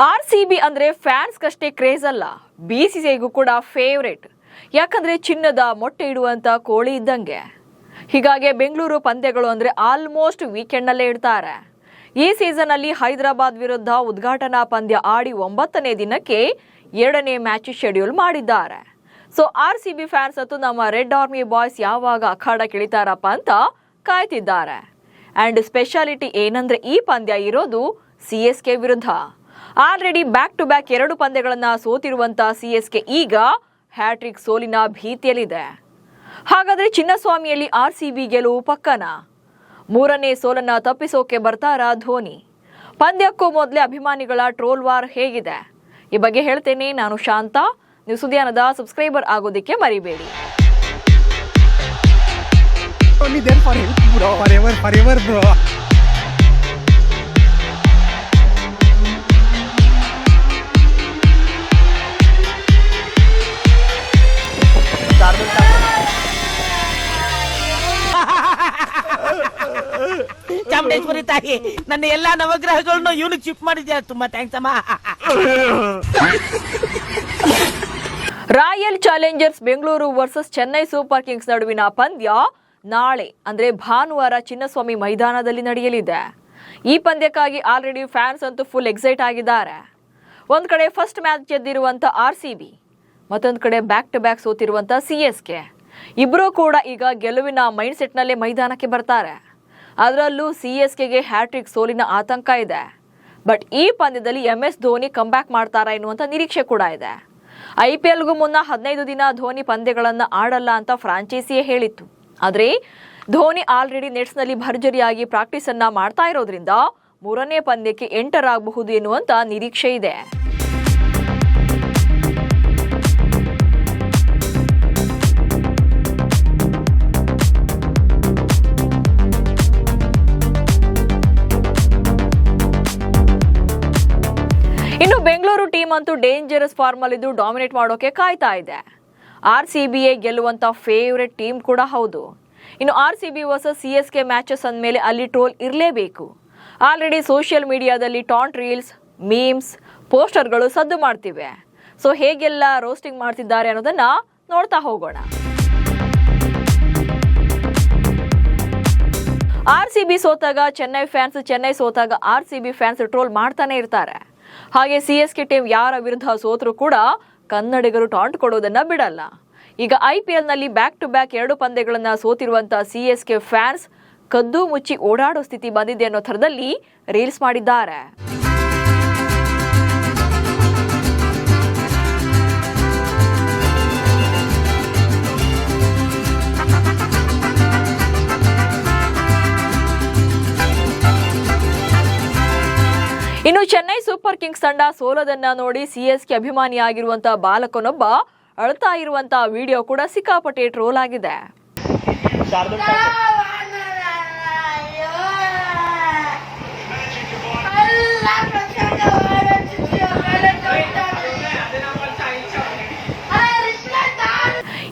RCB ಅಂದ್ರೆ fans ಕಷ್ಟೇ craze ಅಲ್ಲ, ಬಿಸಿಸಿಐಗೂ ಕೂಡ ಫೇವರೇಟ್. ಯಾಕಂದ್ರೆ ಚಿನ್ನದ ಮೊಟ್ಟೆ ಇಡುವಂತ ಕೋಳಿ ಇದ್ದಂಗೆ. ಹೀಗಾಗಿ ಬೆಂಗಳೂರು ಪಂದ್ಯಗಳು ಅಂದ್ರೆ ಆಲ್ಮೋಸ್ಟ್ ವೀಕೆಂಡ್ ನಲ್ಲೇ ಇಡ್ತಾರೆ. ಈ ಸೀಸನ್ ಅಲ್ಲಿ ಹೈದರಾಬಾದ್ ವಿರುದ್ಧ ಉದ್ಘಾಟನಾ ಪಂದ್ಯ ಆಡಿ 9ನೇ ದಿನಕ್ಕೆ 2ನೇ ಮ್ಯಾಚ್ ಶೆಡ್ಯೂಲ್ ಮಾಡಿದ್ದಾರೆ. ಸೊ ಆರ್ಸಿಬಿ ಫ್ಯಾನ್ಸ್ ಅಂತೂ ನಮ್ಮ ರೆಡ್ ಆರ್ಮಿ ಬಾಯ್ಸ್ ಯಾವಾಗ ಅಖಾಡ ಕಿಳಿತಾರಪ್ಪ ಅಂತ ಕಾಯ್ತಿದ್ದಾರೆ. ಅಂಡ್ ಸ್ಪೆಷಾಲಿಟಿ ಏನಂದ್ರೆ ಈ ಪಂದ್ಯ ಇರೋದು ಸಿಎಸ್ಕೆ ವಿರುದ್ಧ. ಆಲ್ರೆಡಿ ಬ್ಯಾಕ್ ಟು ಬ್ಯಾಕ್ 2 ಪಂದ್ಯಗಳನ್ನ ಸೋತಿರುವಂತಹ ಸಿಎಸ್ಕೆ ಈಗ ಹ್ಯಾಟ್ರಿಕ್ ಸೋಲಿನ ಭೀತಿಯಲ್ಲಿದೆ. ಹಾಗಾದ್ರೆ ಚಿನ್ನಸ್ವಾಮಿಯಲ್ಲಿ ಆರ್ಸಿಬಿ ಗೆಲುವು ಪಕ್ಕನಾ? 3ನೇ ಸೋಲನ್ನ ತಪ್ಪಿಸೋಕೆ ಬರ್ತಾರಾ ಧೋನಿ? ಪಂದ್ಯಕ್ಕೂ ಮೊದಲೇ ಅಭಿಮಾನಿಗಳ ಟ್ರೋಲ್ ವಾರ್ ಹೇಗಿದೆ? ಈ ಬಗ್ಗೆ ಹೇಳ್ತೇನೆ. ನಾನು ಶಾಂತ. ನೀವು ಸುದ್ದಿಯಾನದ ಸಬ್ಸ್ಕ್ರೈಬರ್ ಆಗೋದಕ್ಕೆ ಮರಿಬೇಡಿ. ಚಾಮುಂಡೇಶ್ವರಿ ತಾಯಿ, ನನ್ನ ಎಲ್ಲಾ ನವಗ್ರಹಗಳನ್ನು ಇವನಿಗೆ ಶಿಫ್ಟ್ ಮಾಡಿದ್ಯಾ, ತುಂಬಾ ಥ್ಯಾಂಕ್ಸ್ ಅಮ್ಮ. Royal Challengers Bengaluru versus Chennai super Kings ನಡುವಿನ ಪಂದ್ಯ ನಾಳೆ ಅಂದ್ರೆ ಭಾನುವಾರ ಚಿನ್ನಸ್ವಾಮಿ ಮೈದಾನದಲ್ಲಿ ನಡೆಯಲಿದೆ. ಈ ಪಂದ್ಯಕ್ಕಾಗಿ ಆಲ್ರೆಡಿ ಫ್ಯಾನ್ಸ್ ಅಂತೂ ಫುಲ್ ಎಕ್ಸೈಟ್ ಆಗಿದ್ದಾರೆ. ಒಂದ್ ಕಡೆ ಫಸ್ಟ್ ಮ್ಯಾಚ್ ಗೆದ್ದಿರುವಂತ ಆರ್ಸಿಬಿ, ಮತ್ತೊಂದು ಕಡೆ ಬ್ಯಾಕ್ ಟು ಬ್ಯಾಕ್ ಸೋತಿರುವಂತ ಸಿಎಸ್ಕೆ. ಇಬ್ಬರೂ ಕೂಡ ಈಗ ಗೆಲುವಿನ ಮೈಂಡ್ ಸೆಟ್ ನಲ್ಲೇ ಮೈದಾನಕ್ಕೆ ಬರ್ತಾರೆ. ಅದರಲ್ಲೂ ಸಿಎಸ್ಕೆಗೆ ಹ್ಯಾಟ್ರಿಕ್ ಸೋಲಿನ ಆತಂಕ ಇದೆ. ಬಟ್ ಈ ಪಂದ್ಯದಲ್ಲಿ MS ಧೋನಿ ಕಂಬ್ಯಾಕ್ ಮಾಡ್ತಾರಾ ಎನ್ನುವಂತ ನಿರೀಕ್ಷೆ ಕೂಡ ಇದೆ. IPLಗೂ ಮುನ್ನ 15 ದಿನ ಧೋನಿ ಪಂದ್ಯಗಳನ್ನ ಆಡಲ್ಲ ಅಂತ ಫ್ರಾಂಚೈಸಿಯೇ ಹೇಳಿತ್ತು. ಆದ್ರೆ ಧೋನಿ ಆಲ್ರೆಡಿ ನೆಟ್ಸ್ನಲ್ಲಿ ಭರ್ಜರಿಯಾಗಿ ಪ್ರಾಕ್ಟೀಸ್ ಅನ್ನ ಮಾಡ್ತಾ ಇರೋದ್ರಿಂದ 3ನೇ ಪಂದ್ಯಕ್ಕೆ ಎಂಟರ್ ಆಗಬಹುದು ಎನ್ನುವಂತ ನಿರೀಕ್ಷೆ ಇದೆ. ಇನ್ನು ಬೆಂಗಳೂರು ಟೀಮ್ ಅಂತೂ ಡೇಂಜರಸ್ ಫಾರ್ಮ್ ಅಲ್ಲಿದ್ದು ಡಾಮಿನೇಟ್ ಮಾಡೋಕೆ ಕಾಯ್ತಾ ಇದೆ. ಆರ್ಸಿಬಿಯೇ ಗೆಲ್ಲುವಂತ ಫೇವರೇಟ್ ಟೀಮ್ ಕೂಡ ಹೌದು. ಇನ್ನು ಆರ್ಸಿಬಿ ವರ್ಸಸ್ ಸಿಎಸ್ಕೆ ಮ್ಯಾಚಸ್ ಅಂದಮೇಲೆ ಅಲ್ಲಿ ಟ್ರೋಲ್ ಇರಲೇಬೇಕು. ಆಲ್ರೆಡಿ ಸೋಷಿಯಲ್ ಮೀಡಿಯಾದಲ್ಲಿ ಟಾಂಟ್ ರೀಲ್ಸ್, ಮೀಮ್ಸ್, ಪೋಸ್ಟರ್ಗಳು ಸದ್ದು ಮಾಡ್ತಿವೆ. ಸೊ ಹೇಗೆಲ್ಲ ರೋಸ್ಟಿಂಗ್ ಮಾಡ್ತಿದ್ದಾರೆ ಅನ್ನೋದನ್ನ ನೋಡ್ತಾ ಹೋಗೋಣ. ಆರ್ಸಿಬಿ ಸೋತಾಗ ಚೆನ್ನೈ ಫ್ಯಾನ್ಸ್, ಚೆನ್ನೈ ಸೋತಾಗ ಆರ್ಸಿಬಿ ಫ್ಯಾನ್ಸ್ ಟ್ರೋಲ್ ಮಾಡ್ತಾನೆ ಇರ್ತಾರೆ. ಹಾಗೆ ಸಿಎಸ್ಕೆ ಟೀಮ್ ಯಾರ ವಿರುದ್ಧ ಸೋತರೂ ಕೂಡ ಕನ್ನಡಿಗರು ಟಾಂಟ್ ಕೊಡೋದನ್ನ ಬಿಡಲ್ಲ. ಈಗ IPL ನಲ್ಲಿ ಬ್ಯಾಕ್ ಟು ಬ್ಯಾಕ್ 2 ಪಂದ್ಯಗಳನ್ನ ಸೋತಿರುವಂತಹ ಸಿಎಸ್ಕೆ ಫ್ಯಾನ್ಸ್ ಕದ್ದು ಮುಚ್ಚಿ ಓಡಾಡೋ ಸ್ಥಿತಿ ಬಂದಿದೆ ಅನ್ನೋ ಥರದಲ್ಲಿ ರೀಲ್ಸ್ ಮಾಡಿದ್ದಾರೆ. ಇನ್ನು ಚೆನ್ನೈ ಸೂಪರ್ ಕಿಂಗ್ಸ್ ತಂಡ ಸೋಲೋದನ್ನ ನೋಡಿ ಸಿಎಸ್ಕೆ ಅಭಿಮಾನಿಯಾಗಿರುವಂತಹ ಬಾಲಕನೊಬ್ಬ ಅಳ್ತಾ ಇರುವಂತಹ ವಿಡಿಯೋ ಕೂಡ ಸಿಕ್ಕಾಪಟ್ಟೆ ಟ್ರೋಲ್ ಆಗಿದೆ.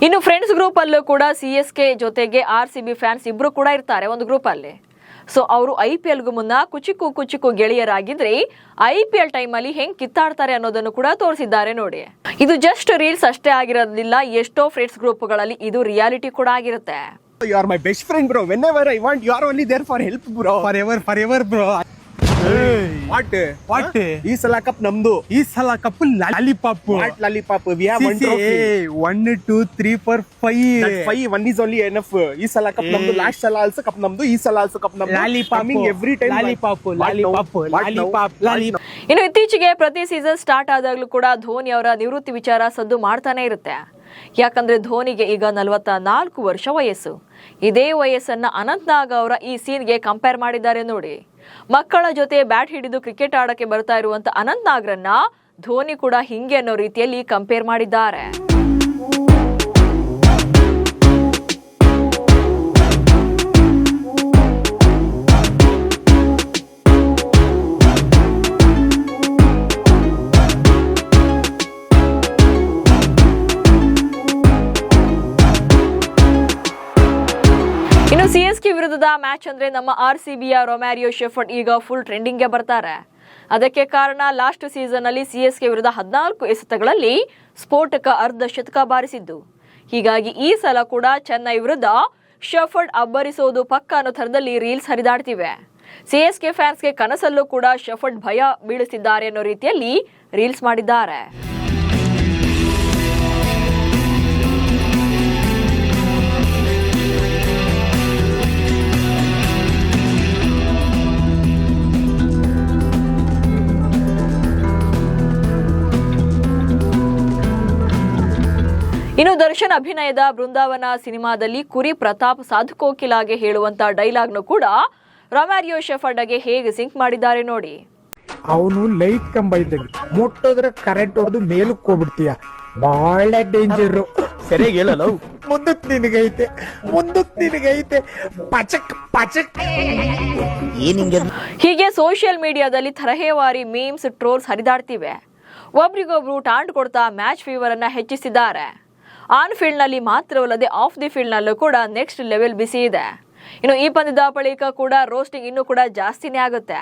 ಇನ್ನು ಫ್ರೆಂಡ್ಸ್ ಗ್ರೂಪ್ ಅಲ್ಲೂ ಕೂಡ ಸಿಎಸ್ಕೆ ಜೊತೆಗೆ ಆರ್ಸಿಬಿ ಫ್ಯಾನ್ಸ್ ಇಬ್ರು ಕೂಡ ಇರ್ತಾರೆ ಒಂದು ಗ್ರೂಪ್ ಅಲ್ಲಿ. ಸೊ ಅವರು IPLಗೂ ಮುನ್ನ ಕುಚಿಕು ಗೆಳೆಯರಾಗಿದ್ರೆ IPL ಟೈಮ್ ಅಲ್ಲಿ ಹೆಂಗ್ ಕಿತ್ತಾಡ್ತಾರೆ ಅನ್ನೋದನ್ನು ಕೂಡ ತೋರಿಸಿದ್ದಾರೆ ನೋಡಿ. ಇದು ಜಸ್ಟ್ ರೀಲ್ಸ್ ಅಷ್ಟೇ ಆಗಿರೋದಿಲ್ಲ, ಎಷ್ಟೋ ಫ್ರೆಂಡ್ಸ್ ಗ್ರೂಪ್ಗಳಲ್ಲಿ ಇದು ರಿಯಾಲಿಟಿ ಕೂಡ ಆಗಿರುತ್ತೆ. You are my best friend, bro. Whenever I want, you are only there for help, bro. Forever, bro. What? ಈ ಸಲ ಕಪ್ ನಮ್ದು. ಈ ಸಲ cup lollipop. What lollipop? We have one trophy. 1 2 3 4 5. That 5 one is only enough. ಈ ಸಲ cup ನಮ್ದು. Last ಸಲ also cup ನಮ್ದು. ಈ ಸಲ ಆಲ್ಸೋ ಕಪ್ ನಮ್ದು. Lollipop. Every time. Lollipop. ಇನ್ನು ಇತ್ತೀಚೆಗೆ ಪ್ರತಿ ಸೀಸನ್ ಸ್ಟಾರ್ಟ್ ಆದಾಗ್ಲೂ ಕೂಡ ಧೋನಿ ಅವರ ನಿವೃತ್ತಿ ವಿಚಾರ ಸದ್ದು ಮಾಡ್ತಾನೆ ಇರುತ್ತೆ. ಯಾಕಂದ್ರೆ ಧೋನಿಗೆ ಈಗ 44 ವರ್ಷ ವಯಸ್ಸು. ಇದೇ ವಯಸ್ಸನ್ನ ಅನಂತ್ನಾಗ್ ಅವರ ಈ ಸೀನ್ಗೆ ಕಂಪೇರ್ ಮಾಡಿದ್ದಾರೆ ನೋಡಿ. ಮಕ್ಕಳ ಜೊತೆ ಬ್ಯಾಟ್ ಹಿಡಿದು ಕ್ರಿಕೆಟ್ ಆಡಕ್ಕೆ ಬರ್ತಾ ಇರುವಂತ ಅನಂತ್ನಾಗ್ರನ್ನ ಧೋನಿ ಕೂಡ ಹಿಂಗೆ ಅನ್ನೋ ರೀತಿಯಲ್ಲಿ ಕಂಪೇರ್ ಮಾಡಿದ್ದಾರೆ. ಸಿಎಸ್ಕೆ ವಿರುದ್ಧದ ಮ್ಯಾಚ್ ಅಂದ್ರೆ ನಮ್ಮ ಆರ್ಸಿಬಿಯ ರೊಮ್ಯಾರಿಯೋ ಶೆಫರ್ಡ್ ಈಗ ಫುಲ್ ಟ್ರೆಂಡಿಂಗ್ಗೆ ಬರ್ತಾರೆ. ಅದಕ್ಕೆ ಕಾರಣ ಲಾಸ್ಟ್ ಸೀಸನ್ ಅಲ್ಲಿ ಸಿಎಸ್ಕೆ ವಿರುದ್ಧ 14 ಎಸೆತಗಳಲ್ಲಿ ಸ್ಫೋಟಕ ಅರ್ಧ ಶತಕ ಬಾರಿಸಿದ್ದು. ಹೀಗಾಗಿ ಈ ಸಲ ಕೂಡ ಚೆನ್ನೈ ವಿರುದ್ಧ ಶಫರ್ಡ್ ಅಬ್ಬರಿಸೋದು ಪಕ್ಕ ಅನ್ನೋ ಥರದಲ್ಲಿ ರೀಲ್ಸ್ ಹರಿದಾಡ್ತಿವೆ. ಸಿಎಸ್ಕೆ ಫ್ಯಾನ್ಸ್ಗೆ ಕನಸಲ್ಲೂ ಕೂಡ ಶಫರ್ಡ್ ಭಯ ಬೀಳಿಸಿದ್ದಾರೆ ಅನ್ನೋ ರೀತಿಯಲ್ಲಿ ರೀಲ್ಸ್ ಮಾಡಿದ್ದಾರೆ. ಇನ್ನು ದರ್ಶನ್ ಅಭಿನಯದ ಬೃಂದಾವನ ಸಿನಿಮಾದಲ್ಲಿ ಕುರಿ ಪ್ರತಾಪ್ ಸಾಧು ಕೋಕಿಲಾಗೆ ಹೇಳುವಂತ ಡೈಲಾಗ್ನು ಕೂಡ ರೊಮ್ಯಾರಿಯೋ ಶೆಫರ್ಡ್ಗೆ ಹೇಗೆ ಸಿಂಕ್ ಮಾಡಿದ್ದಾರೆ ನೋಡಿ. ಅವನು ಲೈಟ್ ಕಂಬ ಇದ್ದಂಗೆ ಮುಟ್ಟಿದ್ರೆ ಕರೆಂಟ್ ಹೊಡೆದು ಮೇಲಕ್ಕೆ ಹೋಗ್ಬಿಡ್ತೀಯ. ಬಹಳ ಡೇಂಜರ್. ಸರಿಯಾಗಿ ಹೇಳಲ್ಲ. ಮುಂದಕ್ ನಿನಗೈತೆ ಪಚಕ್ ಪಚಕ್. ಹೀಗೆ ಸೋಷಿಯಲ್ ಮೀಡಿಯಾದಲ್ಲಿ ತರಹೇವಾರಿ ಮೀಮ್ಸ್, ಟ್ರೋಲ್ಸ್ ಹರಿದಾಡ್ತಿವೆ. ಒಬ್ರಿಗೊಬ್ರು ಟಾಂಟ್ ಕೊಡ್ತಾ ಮ್ಯಾಚ್ ಫೀವರ್ ಅನ್ನ ಹೆಚ್ಚಿಸಿದ್ದಾರೆ. ಆನ್ ಫೀಲ್ಡ್ ನಲ್ಲಿ ಮಾತ್ರವಲ್ಲದೆ ಆಫ್ ದಿ ಫೀಲ್ಡ್ ನಲ್ಲೂ ಕೂಡ ನೆಕ್ಸ್ಟ್ ಲೆವೆಲ್ ಬಿಸಿ ಇದೆ. ಇನ್ನು ಈ ಪಂದ್ಯದ ಬಳಿಕ ಕೂಡ ರೋಸ್ಟಿಂಗ್ ಇನ್ನೂ ಕೂಡ ಜಾಸ್ತಿನೇ ಆಗುತ್ತೆ.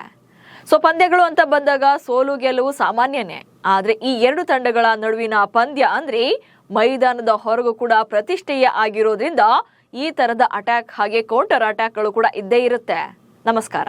ಸೊ ಪಂದ್ಯಗಳು ಅಂತ ಬಂದಾಗ ಸೋಲು ಗೆಲುವು ಸಾಮಾನ್ಯನೇ. ಆದ್ರೆ ಈ ಎರಡು ತಂಡಗಳ ನಡುವಿನ ಪಂದ್ಯ ಅಂದ್ರೆ ಮೈದಾನದ ಹೊರಗೂ ಕೂಡ ಪ್ರತಿಷ್ಠೆಯೇ ಆಗಿರೋದ್ರಿಂದ ಈ ತರದ ಅಟ್ಯಾಕ್ ಹಾಗೆ ಕೌಂಟರ್ ಅಟ್ಯಾಕ್ಗಳು ಕೂಡ ಇದ್ದೇ ಇರುತ್ತೆ. ನಮಸ್ಕಾರ.